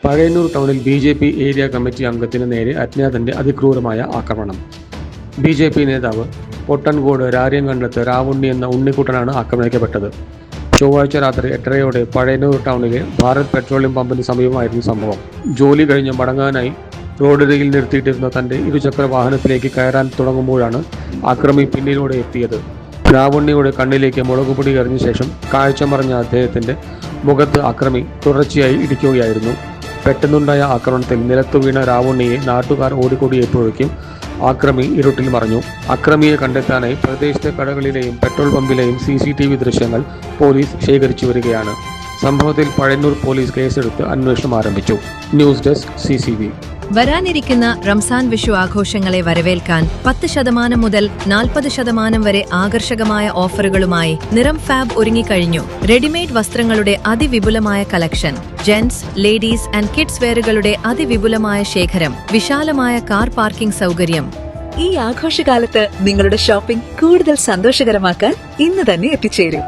പഴയന്നൂർ ടൗണിൽ BJP area committee അംഗത്തിന് നേരെ അജ്ഞാതന്റെ അതിക്രൂരമായ ആക്രമണം. BJP നേതാവ് പൊട്ടൻകോട് രാര്യങ്കണ്ടത്ത് രാവുണ്ണി എന്ന ഉണ്ണിക്കുട്ടനാണ് ആക്രമിക്കപ്പെട്ടത്. ചൊവ്വാഴ്ച രാത്രി 8:30 പഴയന്നൂർ ടൗണിലെ ഭാരത് പെട്രോളിയം പമ്പിന് സമീപമായിരുന്നു സംഭവം. ജോലി കഴിഞ്ഞ് മടങ്ങാനായി റോഡരികിൽ നിർത്തിയിട്ടിരുന്ന തന്റെ ഇരുചക്ര വാഹനത്തിലേക്ക് കയറാൻ തുടങ്ങുമ്പോഴാണ് അക്രമി പിന്നിലൂടെ എത്തിയത്. രാവുണ്ണിയുടെ കണ്ണിലേക്ക് മുളകുപൊടി എറിഞ്ഞ ശേഷം കാഴ്ച മറഞ്ഞ അദ്ദേഹത്തിന്റെ മുഖത്ത് അക്രമി തുടർച്ചയായി ഇടിക്കുകയായിരുന്നു. പെട്ടെന്നുണ്ടായ ആക്രമണത്തിൽ നിലത്തു വീണ രാവുണ്ണിയെ നാട്ടുകാർ ഓടിക്കൂടിയപ്പോഴേക്കും ആക്രമി ഇരുട്ടിൽ മറഞ്ഞു. അക്രമിയെ കണ്ടെത്താനായി പ്രദേശത്തെ കടകളിലെയും പെട്രോൾ പമ്പിലെയും CCTV ദൃശ്യങ്ങൾ പോലീസ് ശേഖരിച്ചു വരികയാണ്. സംഭവത്തിൽ പഴയന്നൂർ പോലീസ് കേസെടുത്ത് അന്വേഷണം ആരംഭിച്ചു. News desk CCV. വരാനിരിക്കുന്ന റംസാൻ വിഷു ആഘോഷങ്ങളെ വരവേൽക്കാൻ 10% മുതൽ 40% വരെ ആകർഷകമായ ഓഫറുകളുമായി നിറം ഫാബ് ഒരുങ്ങിക്കഴിഞ്ഞു. റെഡിമെയ്ഡ് വസ്ത്രങ്ങളുടെ അതിവിപുലമായ collection, gents, ladies and kids വെയറുകളുടെ അതിവിപുലമായ ശേഖരം, വിശാലമായ കാർ പാർക്കിംഗ് സൗകര്യം. ഈ ആഘോഷകാലത്ത് നിങ്ങളുടെ ഷോപ്പിംഗ് കൂടുതൽ സന്തോഷകരമാക്കാൻ ഇന്ന് തന്നെ എത്തിച്ചേരൂ.